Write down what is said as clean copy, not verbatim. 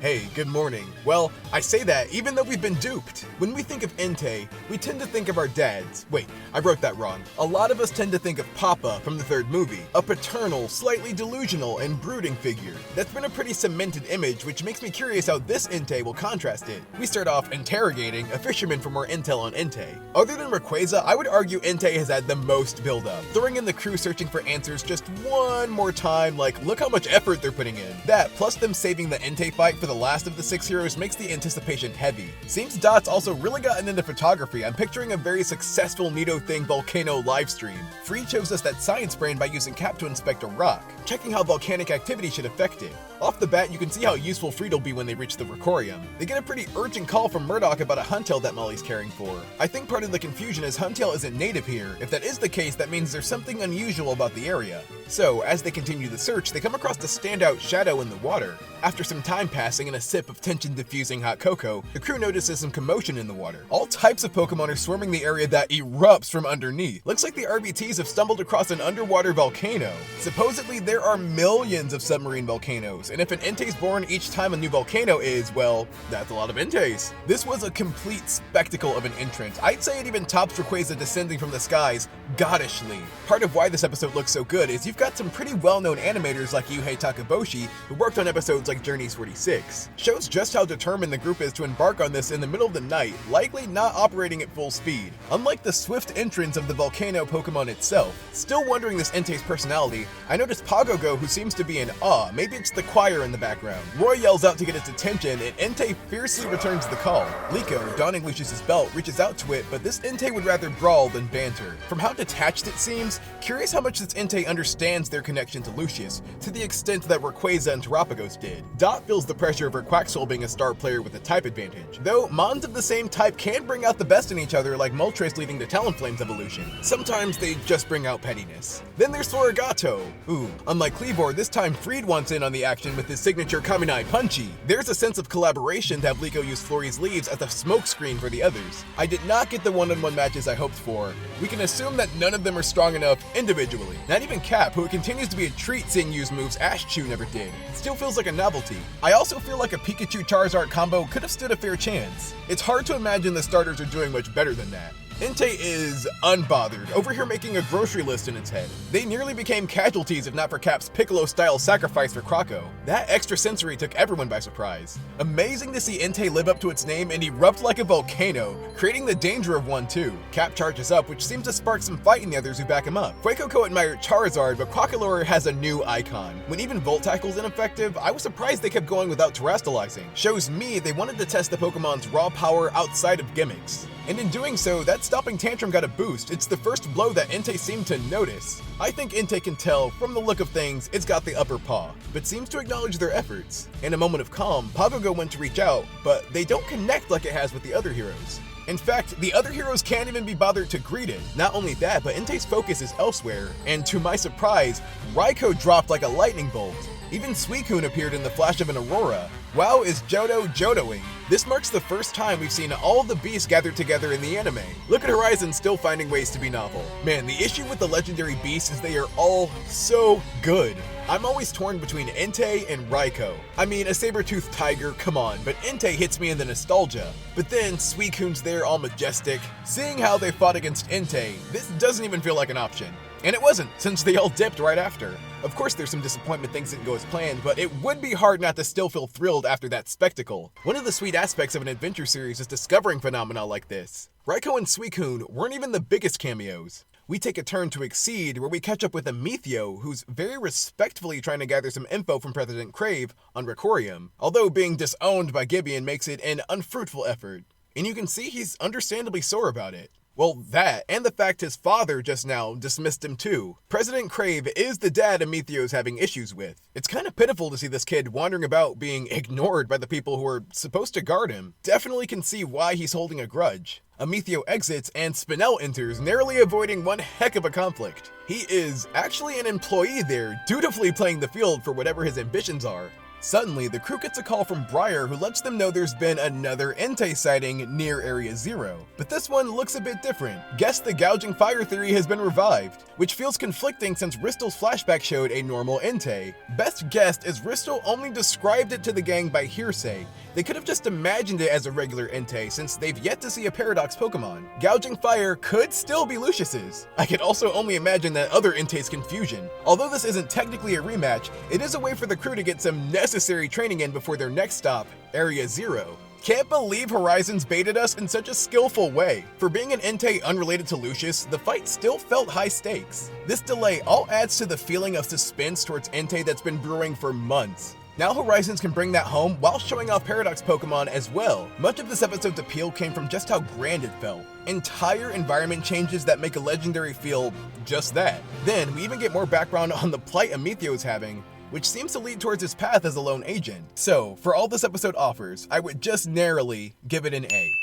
Hey, good morning. Well, I say that even though we've been duped. When we think of Entei, we tend to think of our dads. Wait, I wrote that wrong. A lot of us tend to think of Papa from the third movie, a paternal, slightly delusional, and brooding figure. That's been a pretty cemented image, which makes me curious how this Entei will contrast it. We start off interrogating a fisherman for more intel on Entei. Other than Rayquaza, I would argue Entei has had the most build-up, throwing in the crew searching for answers just one more time, like look how much effort they're putting in. That, plus them saving the Entei fight for the last of the 6 heroes makes the anticipation heavy. Seems Dot's also really gotten into photography. I'm picturing a very successful Nido Thing volcano livestream. Free shows us that science brain by using Cap to inspect a rock, checking how volcanic activity should affect it. Off the bat, you can see how useful Fried'll be when they reach the Ricorium. They get a pretty urgent call from Murdoch about a Huntail that Molly's caring for. I think part of the confusion is Huntail isn't native here. If that is the case, that means there's something unusual about the area. So, as they continue the search, they come across a standout shadow in the water. After some time passing and a sip of tension-diffusing hot cocoa, the crew notices some commotion in the water. All types of Pokemon are swarming the area that erupts from underneath. Looks like the RBTs have stumbled across an underwater volcano. Supposedly, there are millions of submarine volcanoes, and if an Entei's born each time a new volcano is, well, that's a lot of Entei's. This was a complete spectacle of an entrance. I'd say it even tops Rayquaza descending from the skies goddishly. Part of why this episode looks so good is you've got some pretty well-known animators like Yuhei Takaboshi, who worked on episodes like Journeys 46. Shows just how determined the group is to embark on this in the middle of the night, likely not operating at full speed. Unlike the swift entrance of the volcano Pokemon itself. Still wondering this Entei's personality, I noticed Pagogo, who seems to be in awe. Maybe it's the choir in the background. Roy yells out to get its attention, and Entei fiercely returns the call. Liko, donning Lucius's belt, reaches out to it, but this Entei would rather brawl than banter. From how detached it seems, curious how much this Entei understands their connection to Lucius, to the extent that Rayquaza and Terapagos did. Dot feels the pressure of her Quaxwell being a star player with a type advantage, though Mons of the same type can bring out the best in each other, like Moltres leading to Talonflame's evolution. Sometimes they just bring out pettiness. Then there's Florigato. Ooh, unlike Kleavor, this time Freed wants in on the action with his signature Kaminai Punchy. There's a sense of collaboration to have Liko use Flori's leaves as a smokescreen for the others. I did not get the one-on-one matches I hoped for. We can assume that none of them are strong enough individually. Not even Cap, who it continues to be a treat seeing use moves Ash-Chew never did. Still feels like a novelty. I also feel like a Pikachu-Charizard combo could have stood a fair chance. It's hard to imagine the starters are doing much better than that. Entei is unbothered, over here making a grocery list in its head. They nearly became casualties if not for Cap's Piccolo-style sacrifice for Croco. That extra sensory took everyone by surprise. Amazing to see Entei live up to its name and erupt like a volcano, creating the danger of one too. Cap charges up, which seems to spark some fight in the others who back him up. Fuecoco admired Charizard, but Crocalor has a new icon. When even Volt Tackle's ineffective, I was surprised they kept going without terastallizing. Shows me they wanted to test the Pokemon's raw power outside of gimmicks. And in doing so, that stopping tantrum got a boost. It's the first blow that Entei seemed to notice. I think Entei can tell, from the look of things, it's got the upper paw, but seems to acknowledge their efforts. In a moment of calm, Pagogo went to reach out, but they don't connect like it has with the other heroes. In fact, the other heroes can't even be bothered to greet it. Not only that, but Entei's focus is elsewhere, and to my surprise, Raikou dropped like a lightning bolt. Even Suicune appeared in the flash of an aurora. WoW is Jodoing. This marks the first time we've seen all the beasts gathered together in the anime. Look at Horizon still finding ways to be novel. Man, the issue with the legendary beasts is they are all so good. I'm always torn between Entei and Raikou. I mean, a saber-toothed tiger, come on, but Entei hits me in the nostalgia. But then Suicune's there all majestic. Seeing how they fought against Entei, this doesn't even feel like an option. And it wasn't, since they all dipped right after. Of course there's some disappointment things didn't go as planned, but it would be hard not to still feel thrilled after that spectacle. One of the sweet aspects of an adventure series is discovering phenomena like this. Raikou and Suicune weren't even the biggest cameos. We take a turn to Exceed, where we catch up with Amicio, who's very respectfully trying to gather some info from President Crave on Ricorium, although being disowned by Gibeon makes it an unfruitful effort. And you can see he's understandably sore about it. Well, that, and the fact his father just now dismissed him too. President Crave is the dad Amicio's having issues with. It's kind of pitiful to see this kid wandering about being ignored by the people who are supposed to guard him. Definitely can see why he's holding a grudge. Amicio exits and Spinel enters, narrowly avoiding one heck of a conflict. He is actually an employee there, dutifully playing the field for whatever his ambitions are. Suddenly, the crew gets a call from Briar who lets them know there's been another Entei sighting near Area 0. But this one looks a bit different. Guess the gouging fire theory has been revived, which feels conflicting since Ristel's flashback showed a normal Entei. Best guessed is Ristel only described it to the gang by hearsay. They could have just imagined it as a regular Entei since they've yet to see a Paradox Pokemon. Gouging fire could still be Lucius's. I could also only imagine that other Entei's confusion. Although this isn't technically a rematch, it is a way for the crew to get some necessary training in before their next stop, Area 0. Can't believe Horizons baited us in such a skillful way. For being an Entei unrelated to Lucius, the fight still felt high stakes. This delay all adds to the feeling of suspense towards Entei that's been brewing for months. Now Horizons can bring that home while showing off Paradox Pokemon as well. Much of this episode's appeal came from just how grand it felt. Entire environment changes that make a legendary feel just that. Then we even get more background on the plight Amethio is having, which seems to lead towards his path as a lone agent. So, for all this episode offers, I would just narrowly give it an A.